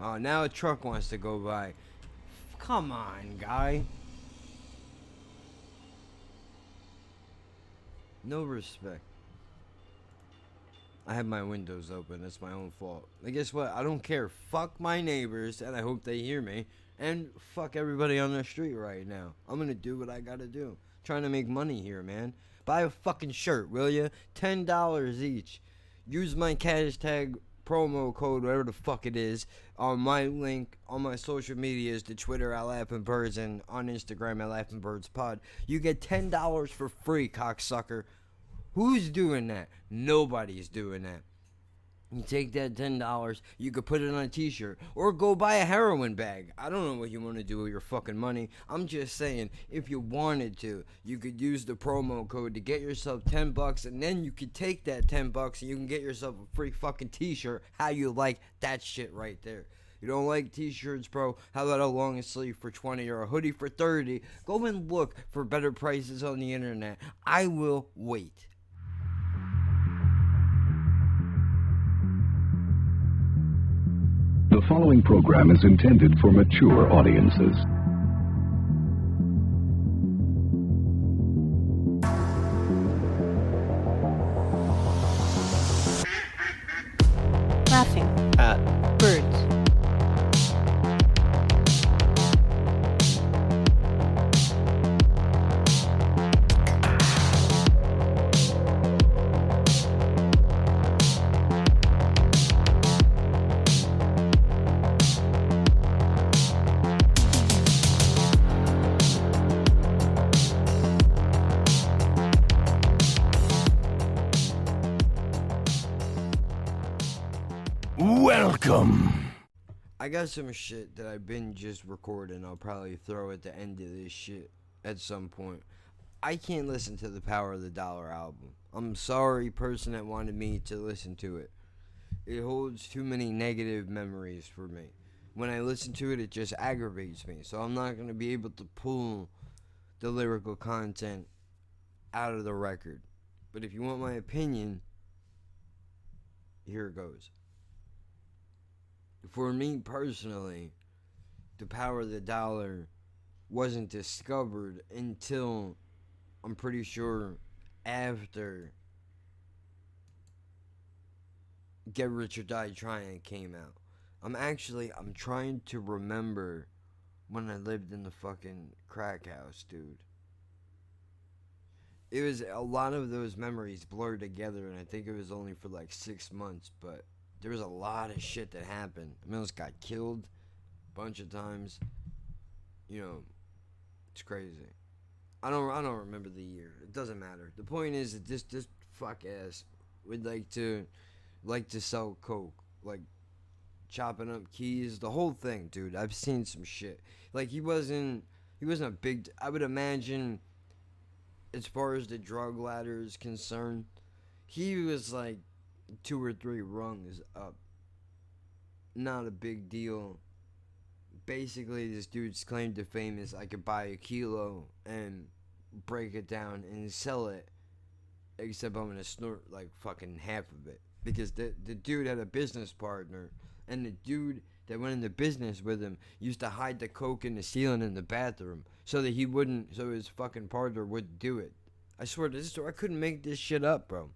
Oh, now a truck wants to go by. Come on, guy. No respect. I have my windows open. It's my own fault. And guess what? I don't care. Fuck my neighbors, and I hope they hear me. And fuck everybody on the street right now. I'm gonna do what I gotta do. Trying to make money here, man. Buy a fucking shirt, will ya? $10 each. Use my hashtag promo code, whatever the fuck it is, on my link on my social medias, to Twitter at Laughing Birds and on Instagram at Laughing Birds Pod. You get $10 for free, cocksucker. Who's doing that? Nobody's doing that. You take that $10, you could put it on a t-shirt or go buy a heroin bag. I don't know what you want to do with your fucking money. I'm just saying, if you wanted to, you could use the promo code to get yourself $10, and then you could take that $10 and you can get yourself a free fucking t-shirt. How you like that shit right there? You don't like t-shirts, bro? How about a long sleeve for 20 or a hoodie for 30? Go and look for better prices on the internet. I will wait. The following program is intended for mature audiences. Laughing at birds. Welcome. I got some shit that I've been just recording. I'll probably throw at the end of this shit at some point. I can't listen to the Power of the Dollar album. I'm sorry, person that wanted me to listen to it. It holds too many negative memories for me. When I listen to it, it just aggravates me. So I'm not going to be able to pull the lyrical content out of the record. But if you want my opinion, here it goes. For me personally, the Power of the Dollar wasn't discovered until, I'm pretty sure, after Get Rich or Die Trying came out. I'm trying to remember when I lived in the fucking crack house, dude. It was a lot of those memories blurred together, and I think it was only for like 6 months, but there was a lot of shit that happened. I almost got killed a bunch of times. You know, it's crazy. I don't remember the year. It doesn't matter. The point is that this fuck ass would like to sell coke, like chopping up keys, the whole thing, dude. I've seen some shit. Like he wasn't a big. I would imagine, as far as the drug ladder is concerned, he was like 2 or 3 rungs up. Not a big deal. Basically, this dude's claim to fame is I could buy a kilo and break it down and sell it, except I'm gonna snort like fucking half of it. Because the dude had a business partner, and the dude that went into business with him used to hide the coke in the ceiling in the bathroom so his fucking partner wouldn't do it. I swear to this, I couldn't make this shit up, bro.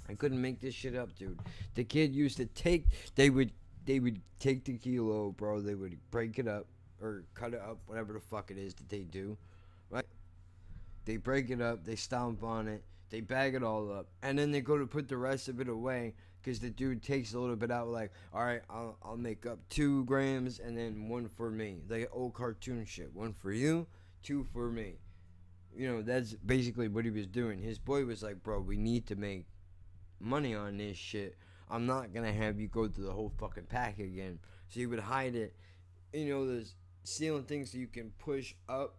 I couldn't make this shit up, dude. The kid used to they would take the kilo, bro. They would break it up or cut it up, whatever the fuck it is that they do, right? They break it up, they stomp on it, they bag it all up, and then they go to put the rest of it away because the dude takes a little bit out, like, all right, I'll make up 2 grams and then 1 for me. Like old cartoon shit. 1 for you, 2 for me. You know, that's basically what he was doing. His boy was like, bro, we need to make money on this shit. I'm not gonna have you go through the whole fucking pack again. So he would hide it. You know, there's ceiling things so you can push up,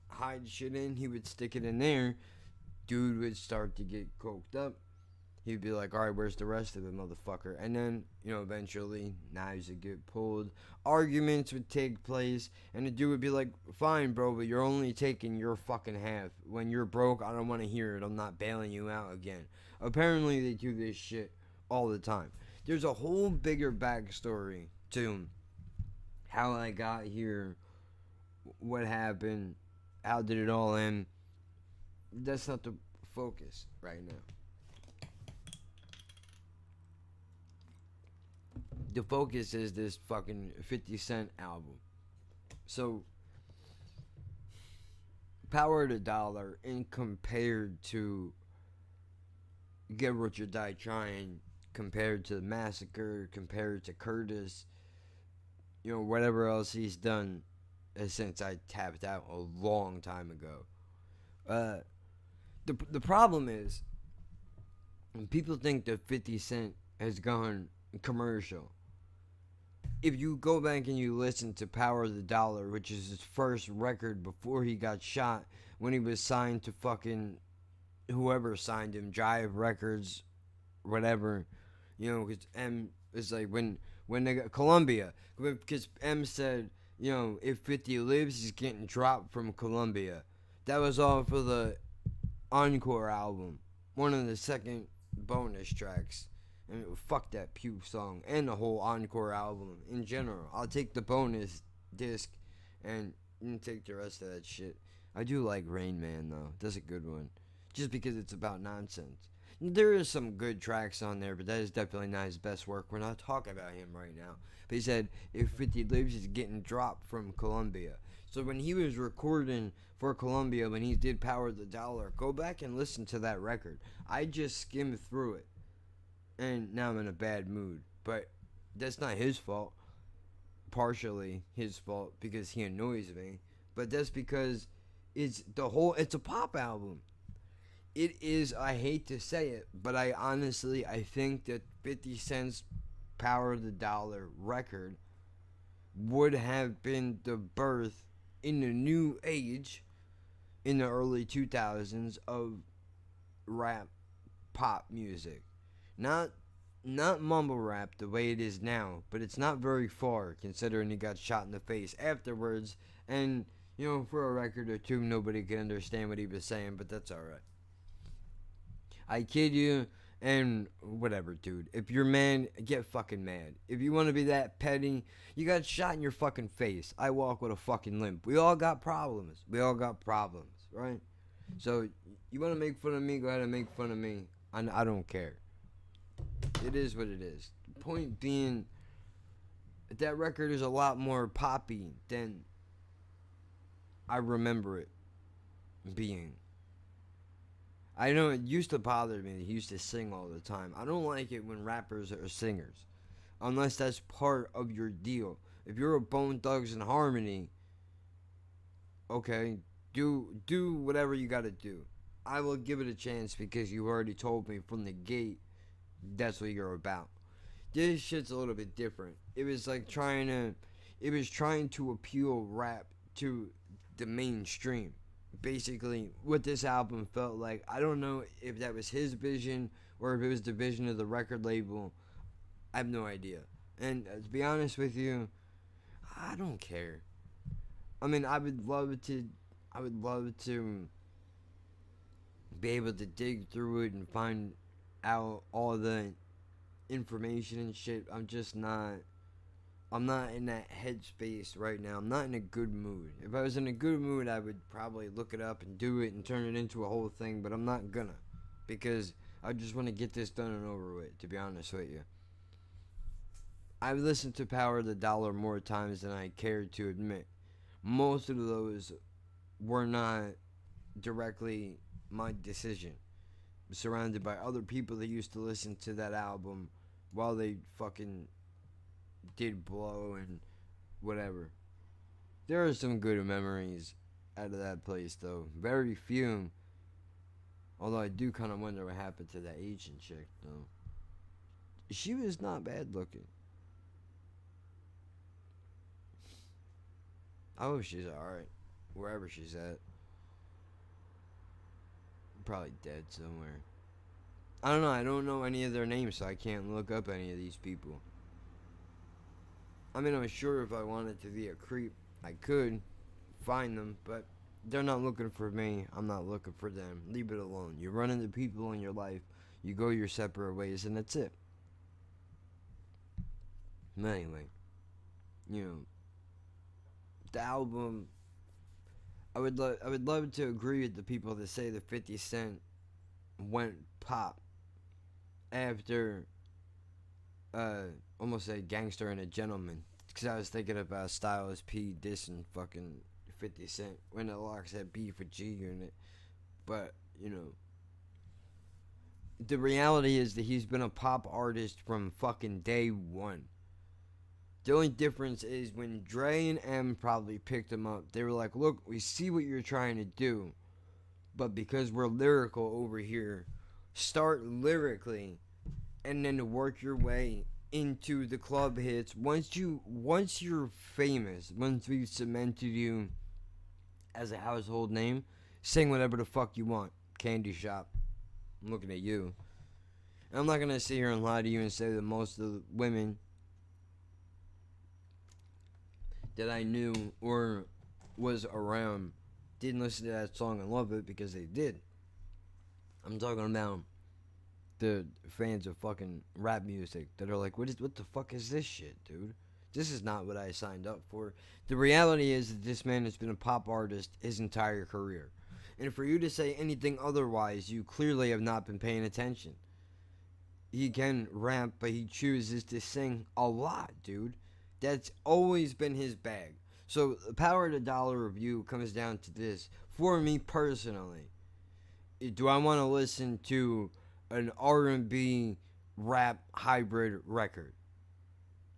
hide shit in. He would stick it in there. Dude would start to get coked up. He'd be like, all right, where's the rest of it, motherfucker? And then, you know, eventually knives would get pulled, arguments would take place, and the dude would be like, fine, bro, but you're only taking your fucking half. When you're broke, I don't want to hear it. I'm not bailing you out again. Apparently they do this shit all the time. There's a whole bigger backstory to how I got here, what happened, how did it all end. That's not the focus right now. The focus is this fucking 50 Cent album. So, Power of the Dollar, in compared to Get Rich or Die Trying, compared to Massacre, compared to Curtis, whatever else he's done since I tapped out a long time ago. The problem is, people think that 50 Cent has gone commercial. If you go back and you listen to Power of the Dollar, which is his first record before he got shot, when he was signed to fucking whoever signed him, Jive Records, whatever, because M is like when they got Columbia, because M said, if 50 lives, he's getting dropped from Columbia. That was all for the Encore album, one of the second bonus tracks. And fuck that Pew song and the whole Encore album in general. I'll take the bonus disc and take the rest of that shit. I do like Rain Man though. That's a good one. Just because it's about nonsense. There is some good tracks on there, but that is definitely not his best work. We're not talking about him right now. But he said, if 50 lives, he's getting dropped from Columbia. So when he was recording for Columbia, when he did Power of the Dollar, go back and listen to that record. I just skimmed through it. And now I'm in a bad mood. But that's not his fault. Partially his fault because he annoys me. But that's because it's a pop album. It is, I hate to say it, but I think that 50 Cent's Power of the Dollar record would have been the birth in the new age in the early 2000s of rap pop music. Not mumble rap the way it is now, but it's not very far considering he got shot in the face afterwards. And, for a record or two, nobody could understand what he was saying, but that's alright. I kid you, and whatever, dude. If you're mad, get fucking mad. If you want to be that petty, you got shot in your fucking face. I walk with a fucking limp. We all got problems. Right? So, you want to make fun of me, go ahead and make fun of me. I don't care. It is what it is. The point being, that record is a lot more poppy than I remember it being. I know it used to bother me that he used to sing all the time. I don't like it when rappers are singers, unless that's part of your deal. If you're a Bone Thugs and Harmony, okay, do whatever you gotta do. I will give it a chance because you already told me from the gate that's what you're about. This shit's a little bit different. It was like trying to appeal rap to the mainstream. Basically, what this album felt like. I don't know if that was his vision or if it was the vision of the record label. I have no idea. And to be honest with you, I don't care. I mean, I would love to be able to dig through it and find out all the information and shit. I'm not in that headspace right now. I'm not in a good mood. If I was in a good mood, I would probably look it up and do it and turn it into a whole thing, but I'm not gonna. Because I just want to get this done and over with, to be honest with you. I've listened to Power of the Dollar more times than I cared to admit. Most of those were not directly my decision. I'm surrounded by other people that used to listen to that album while they fucking did blow and whatever. There are some good memories out of that place though. Very few. Although I do kind of wonder what happened to that Asian chick though. She was not bad looking. I hope she's alright. Wherever she's at. Probably dead somewhere. I don't know. I don't know any of their names, so I can't look up any of these people. I mean, I'm sure if I wanted to be a creep, I could find them, but they're not looking for me. I'm not looking for them. Leave it alone. You run into people in your life, you go your separate ways, and that's it. But anyway, the album, I would love to agree with the people that say that 50 Cent went pop after almost a Gangster and a Gentleman, because I was thinking about Styles P dissing fucking 50 Cent when the Locks had beef with G Unit. But you know, the reality is that he's been a pop artist from fucking day one. The only difference is when Dre and M probably picked him up, they were like, look, we see what you're trying to do, but because we're lyrical over here, start lyrically and then work your way into the club hits. Once you're famous, once we've cemented you as a household name, sing whatever the fuck you want. Candy Shop. I'm looking at you. And I'm not gonna sit here and lie to you and say that most of the women that I knew or was around didn't listen to that song and love it, because they did. I'm talking about the fans of fucking rap music that are like, what the fuck is this shit, dude? This is not what I signed up for. The reality is that this man has been a pop artist his entire career. And for you to say anything otherwise, you clearly have not been paying attention. He can rap, but he chooses to sing a lot, dude. That's always been his bag. So the Power of the Dollar review comes down to this. For me personally, do I want to listen to an R&B rap hybrid record?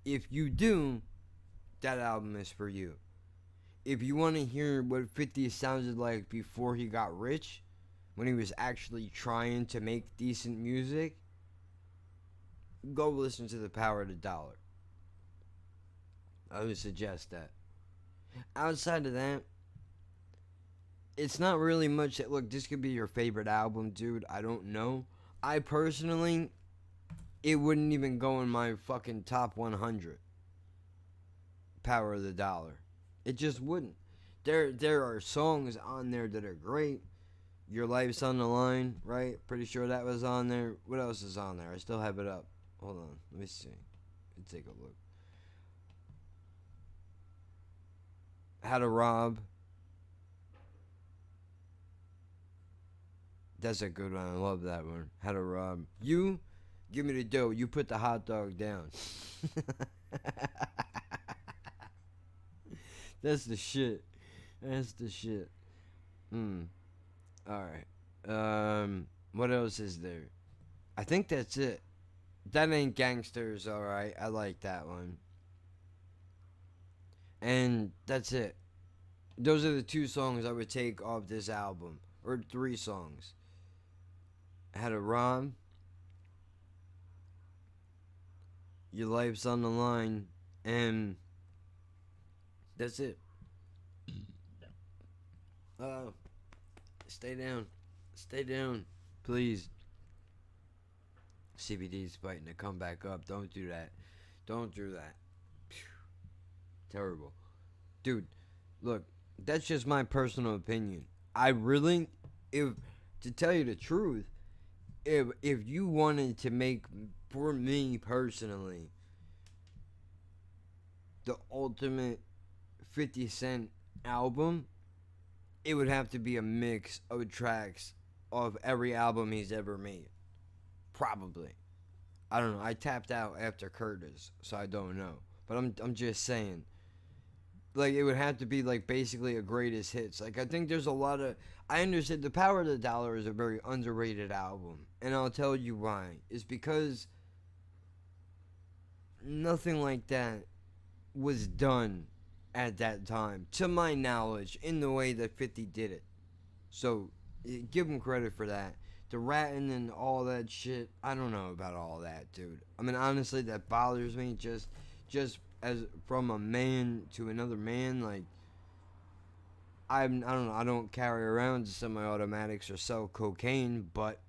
If you do, that album is for you. If you want to hear what 50 sounded like before he got rich, when he was actually trying to make decent music, go listen to The Power of the Dollar. I would suggest that. Outside of that, it's not really much that, look, this could be your favorite album, dude. I don't know. I personally, it wouldn't even go in my fucking top 100. Power of the Dollar. It just wouldn't. There are songs on there that are great. Your Life's on the Line, right? Pretty sure that was on there. What else is on there? I still have it up. Hold on. Let me see. Let's take a look. How to Rob. That's a good one. I love that one. How to Rob. You, give me the dough. You put the hot dog down. That's the shit. That's the shit. Alright. What else is there? I think that's it. That Ain't Gangsters, alright. I like that one. And that's it. Those are the 2 songs I would take off this album. Or 3 songs. How to Rob. Your Life's on the Line. And that's it. Stay down. Stay down. Please. CBD's fighting to come back up. Don't do that. Don't do that. Terrible. Dude, look, that's just my personal opinion. I really, to tell you the truth, if you wanted to make, for me personally, the ultimate 50 Cent album, it would have to be a mix of tracks of every album he's ever made. Probably. I don't know. I tapped out after Curtis, so I don't know. But I'm just saying. Like, it would have to be, like, basically a greatest hits. Like, I think there's a lot of... I understand The Power of the Dollar is a very underrated album. And I'll tell you why. It's because nothing like that was done at that time, to my knowledge, in the way that 50 did it. So, give him credit for that. The ratting and all that shit, I don't know about all that, dude. I mean, honestly, that bothers me just as from a man to another man. Like, I don't know, I don't carry around semi-automatics or sell cocaine, but,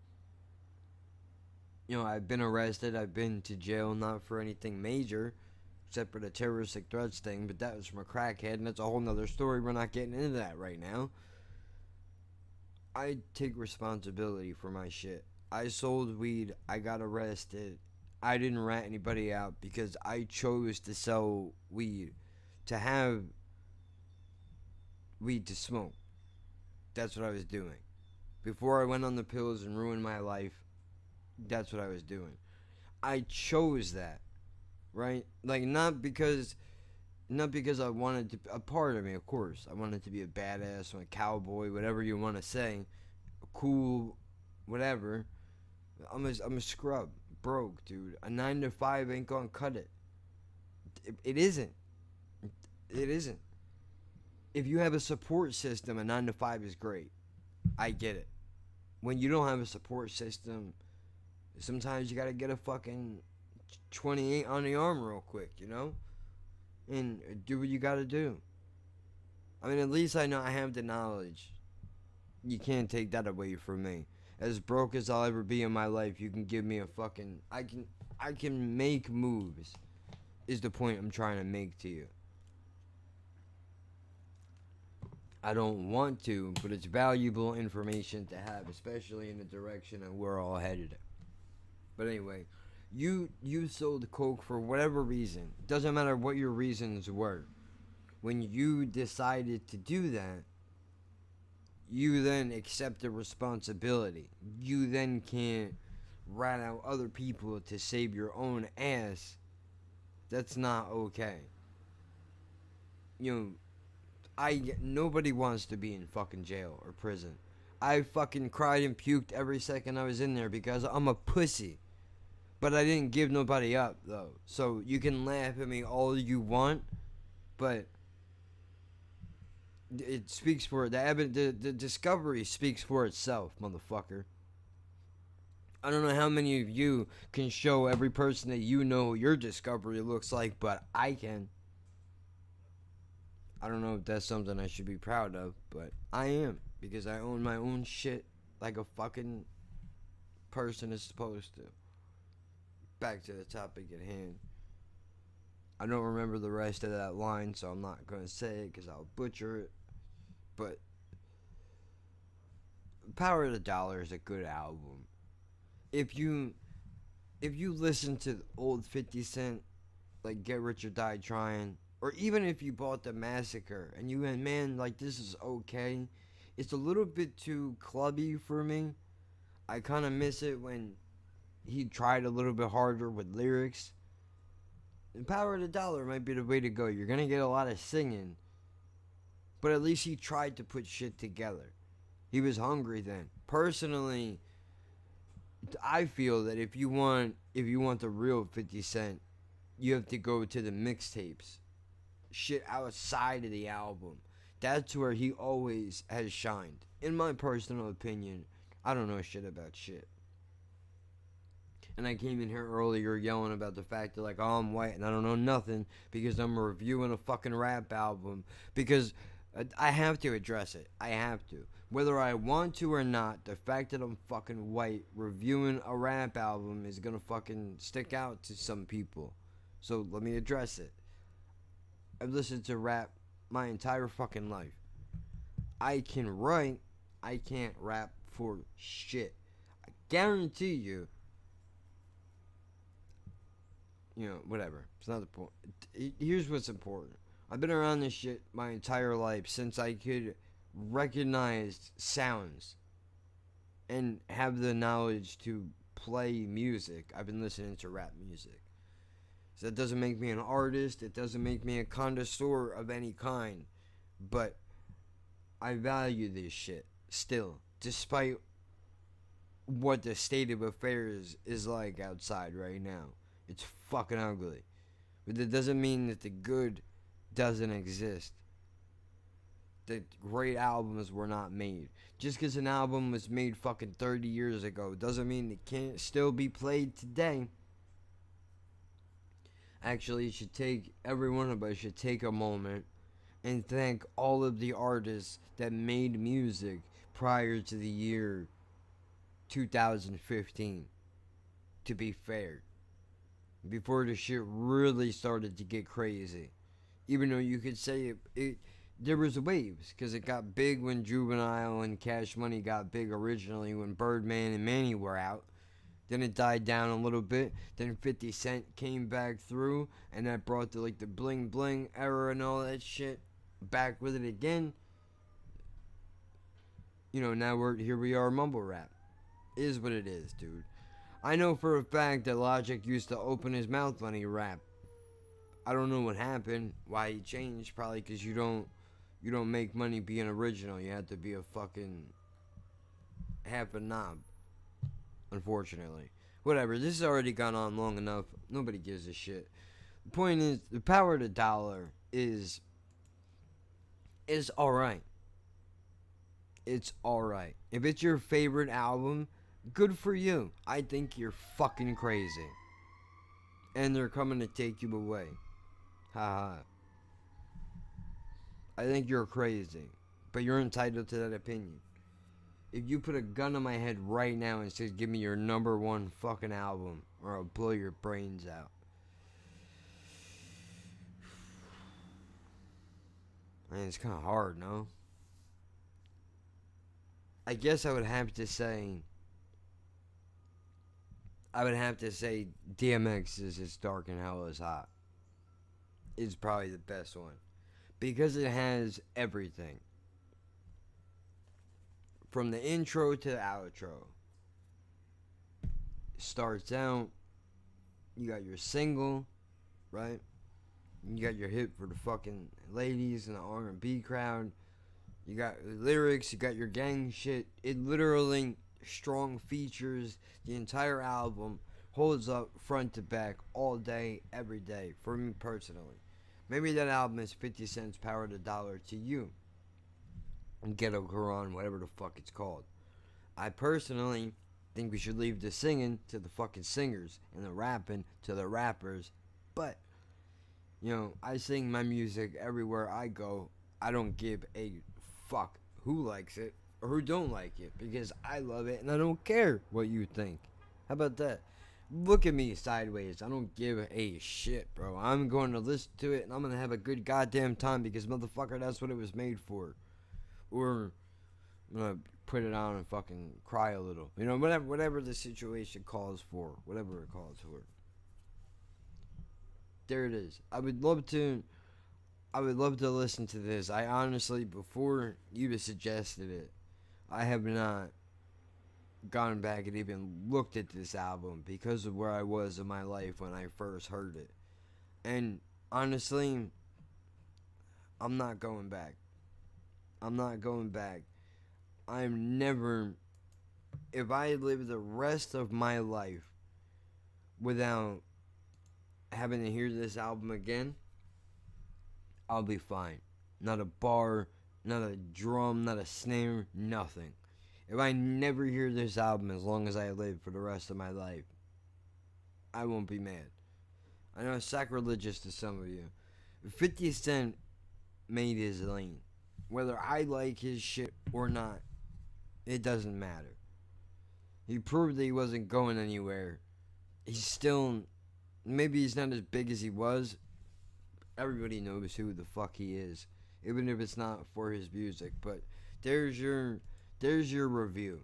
you know, I've been arrested, I've been to jail, not for anything major, except for the terroristic threats thing, but that was from a crackhead, and that's a whole nother story. We're not getting into that right now. I take responsibility for my shit. I sold weed, I got arrested, I didn't rat anybody out because I chose to sell weed. To have weed to smoke. That's what I was doing. Before I went on the pills and ruined my life, that's what I was doing. I chose that, right? Like not because I wanted to. A part of me, of course, I wanted to be a badass, or a cowboy, whatever you want to say, cool, whatever. I'm a scrub, broke, dude. A 9 to 5 ain't gonna cut it. It isn't. It isn't. If you have a support system, a 9 to 5 is great. I get it. When you don't have a support system, sometimes you gotta get a fucking 28 on the arm real quick, you know? And do what you gotta do. I mean, at least I know I have the knowledge. You can't take that away from me. As broke as I'll ever be in my life, you can give me a fucking... I can make moves, is the point I'm trying to make to you. I don't want to, but it's valuable information to have, especially in the direction that we're all headed. But anyway, you sold coke for whatever reason. Doesn't matter what your reasons were. When you decided to do that, you then accept the responsibility. You then can't rat out other people to save your own ass. That's not okay. You know, nobody wants to be in fucking jail or prison. I fucking cried and puked every second I was in there because I'm a pussy. But I didn't give nobody up, though. So you can laugh at me all you want, but it speaks for it. The discovery speaks for itself, motherfucker. I don't know how many of you can show every person that you know your discovery looks like, but I can. I don't know if that's something I should be proud of, but I am, because I own my own shit like a fucking person is supposed to. Back to the topic at hand. I don't remember the rest of that line, so I'm not going to say it because I'll butcher it. But Power of the Dollar is a good album. If you listen to the old 50 Cent, like Get Rich or Die Trying, or even if you bought The Massacre and you went, man, like this is okay, it's a little bit too clubby for me. I kind of miss it when he tried a little bit harder with lyrics. And Power of the Dollar might be the way to go. You're going to get a lot of singing, but at least he tried to put shit together. He was hungry then. Personally, I feel that if you want the real 50 Cent, you have to go to the mixtapes. Shit outside of the album. That's where he always has shined. In my personal opinion, I don't know shit about shit. And I came in here earlier yelling about the fact that, like, oh, I'm white and I don't know nothing because I'm reviewing a fucking rap album. Because I have to address it. I have to. Whether I want to or not, the fact that I'm fucking white reviewing a rap album is gonna fucking stick out to some people. So let me address it. I've listened to rap my entire fucking life. I can write. I can't rap for shit. I guarantee you. You know, whatever. It's not the point. Here's what's important. I've been around this shit my entire life since I could recognize sounds and have the knowledge to play music. I've been listening to rap music. So that doesn't make me an artist. It doesn't make me a connoisseur of any kind. But I value this shit still, despite what the state of affairs is like outside right now. It's fucking ugly. But that doesn't mean that the good doesn't exist. That great albums were not made. Just because an album was made fucking 30 years ago doesn't mean it can't still be played today. Actually, every one of us should take a moment and thank all of the artists that made music prior to the year 2015. To be fair. Before the shit really started to get crazy. Even though you could say there was waves, because it got big when Juvenile and Cash Money got big originally when Birdman and Manny were out. Then it died down a little bit. Then 50 Cent came back through, and that brought the bling bling era and all that shit back with it again. Now here we are, mumble rap. Is what it is, dude. I know for a fact that Logic used to open his mouth when he rapped. I don't know what happened, why he changed. Probably because you don't make money being original. You have to be a fucking half a knob. Unfortunately, whatever. This has already gone on long enough. Nobody gives a shit. The point is, the power of the dollar is alright. It's alright. If it's your favorite album, good for you. I think you're fucking crazy. And they're coming to take you away. Haha. I think you're crazy. But you're entitled to that opinion. If you put a gun on my head right now and says, give me your number one fucking album, or I'll blow your brains out. Man, it's kind of hard, no? I guess I would have to say DMX is It's Dark and Hell is Hot. It's probably the best one. Because it has everything. From the intro to the outro. Starts out, you got your single, right? You got your hit for the fucking ladies and the R&B crowd. You got lyrics, you got your gang shit. It literally strong features. The entire album holds up front to back all day, every day, for me personally. Maybe that album is 50 Cent's Power of the Dollar to you. And Ghetto Quran, whatever the fuck it's called. I personally think we should leave the singing to the fucking singers and the rapping to the rappers. But, I sing my music everywhere I go. I don't give a fuck who likes it or who don't like it, because I love it and I don't care what you think. How about that? Look at me sideways. I don't give a shit, bro. I'm going to listen to it and I'm going to have a good goddamn time, because motherfucker, that's what it was made for. Or I'm going to put it on and fucking cry a little. Whatever the situation calls for. Whatever it calls for. There it is. I would love to listen to this. I honestly, before you suggested it, I have not gone back and even looked at this album because of where I was in my life when I first heard it. And honestly, I'm not going back. I'm never, if I live the rest of my life without having to hear this album again, I'll be fine. Not a bar, not a drum, not a snare, nothing. If I never hear this album as long as I live for the rest of my life, I won't be mad. I know it's sacrilegious to some of you. 50 Cent made his lane. Whether I like his shit or not, it doesn't matter. He proved that he wasn't going anywhere. He's still, maybe he's not as big as he was. Everybody knows who the fuck he is, even if it's not for his music. But there's your review.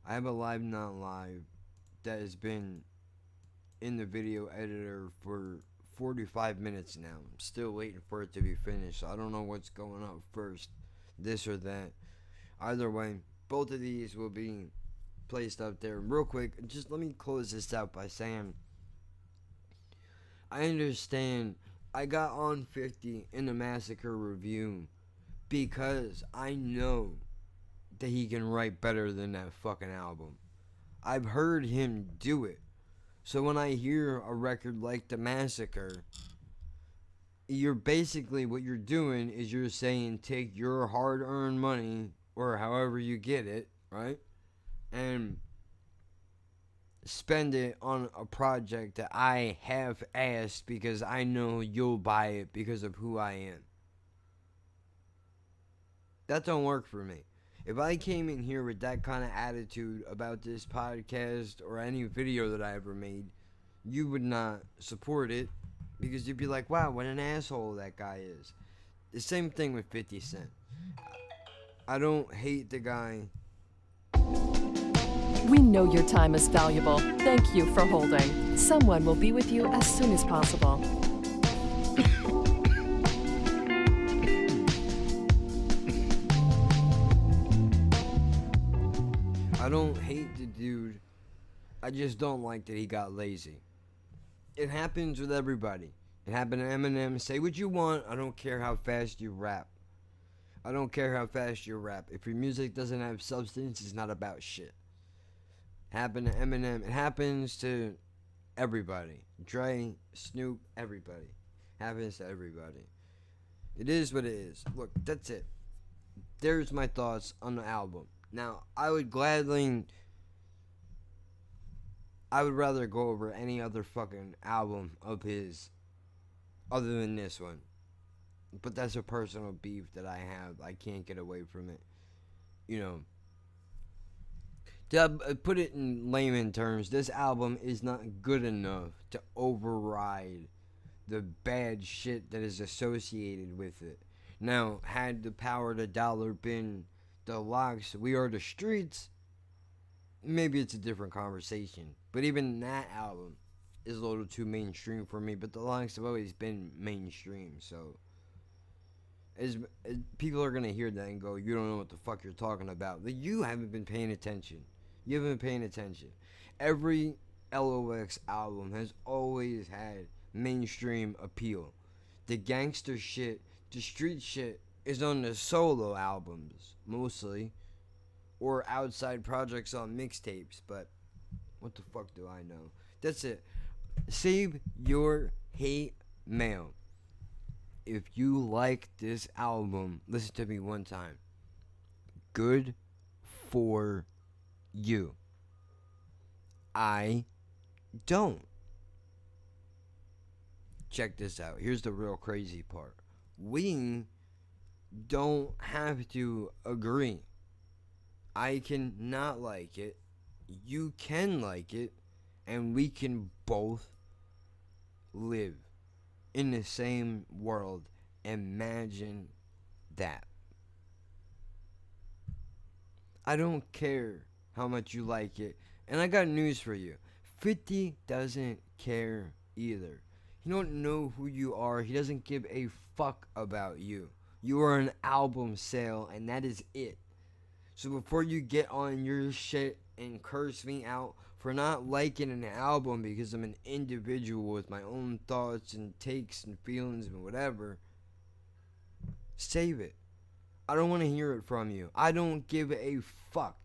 I have a Live Not Live that has been in the video editor for 45 minutes now. I'm still waiting for it to be finished. So I don't know what's going up first, this or that. Either way, both of these will be placed up there. Real quick, just let me close this out by saying, I understand I got on 50 in the Massacre review because I know that he can write better than that fucking album. I've heard him do it. So when I hear a record like The Massacre, you're basically, what you're doing is you're saying, take your hard-earned money, or however you get it, right, and spend it on a project that I have asked because I know you'll buy it because of who I am. That don't work for me. If I came in here with that kind of attitude about this podcast or any video that I ever made, you would not support it, because you'd be like, wow, what an asshole that guy is. The same thing with 50 Cent. I don't hate the guy. We know your time is valuable. Thank you for holding. Someone will be with you as soon as possible. don't hate the dude. I just don't like that he got lazy. It happens with everybody. It happened to Eminem. Say what you want. I don't care how fast you rap. I don't care how fast you rap. If your music doesn't have substance, it's not about shit. Happened to Eminem. It happens to everybody. Dre, Snoop, everybody. Happens to everybody. It is what it is. Look, that's it. There's my thoughts on the album. Now, I would rather go over any other fucking album of his other than this one. But that's a personal beef that I have. I can't get away from it. You know. To put it in layman terms, this album is not good enough to override the bad shit that is associated with it. Now, had the Power to Dollar been the Lox, We Are the Streets, maybe it's a different conversation. But even that album is a little too mainstream for me. But the Lox have always been mainstream, so as people are gonna hear that and go, "You don't know what the fuck you're talking about." But you haven't been paying attention. You haven't been paying attention. Every LOX album has always had mainstream appeal. The gangster shit, the street shit is on the solo albums mostly, or outside projects on mixtapes. But what the fuck do I know? That's it. Save your hate mail. If you like this album, listen to me one time. Good for you. I don't. Check this out. Here's the real crazy part. We don't have to agree. I can not like it. You can like it. And we can both live in the same world. Imagine that. I don't care how much you like it. And I got news for you. 50 doesn't care either. He don't know who you are. He doesn't give a fuck about you. You are an album sale, and that is it. So before you get on your shit and curse me out for not liking an album because I'm an individual with my own thoughts and takes and feelings and whatever, save it. I don't want to hear it from you. I don't give a fuck.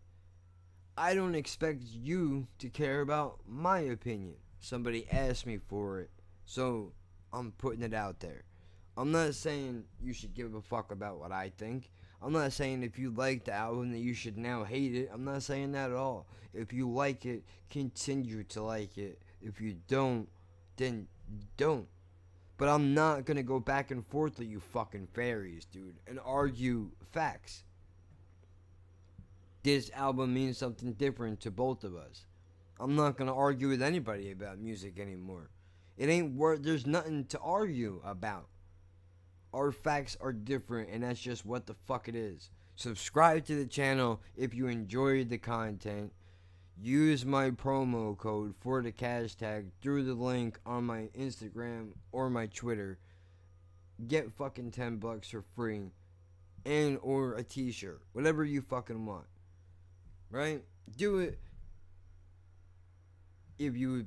I don't expect you to care about my opinion. Somebody asked me for it, so I'm putting it out there. I'm not saying you should give a fuck about what I think. I'm not saying if you like the album that you should now hate it. I'm not saying that at all. If you like it, continue to like it. If you don't, then don't. But I'm not gonna go back and forth with you fucking fairies, dude, and argue facts. This album means something different to both of us. I'm not gonna argue with anybody about music anymore. It ain't worth. There's nothing to argue about. Our facts are different, and that's just what the fuck it is. Subscribe to the channel if you enjoyed the content. Use my promo code for the hashtag through the link on my Instagram or my Twitter. Get fucking $10 for free, and or a t-shirt, whatever you fucking want. Right? Do it if you would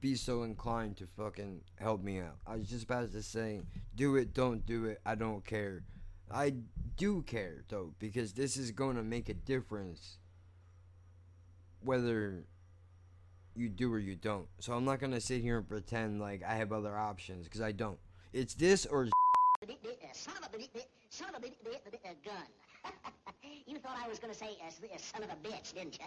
be so inclined to fucking help me out. I was just about to say, do it, don't do it, I don't care. I do care, though, because this is going to make a difference whether you do or you don't. So I'm not going to sit here and pretend like I have other options, because I don't. It's this or son of a gun. You thought I was going to say son of a bitch, didn't you?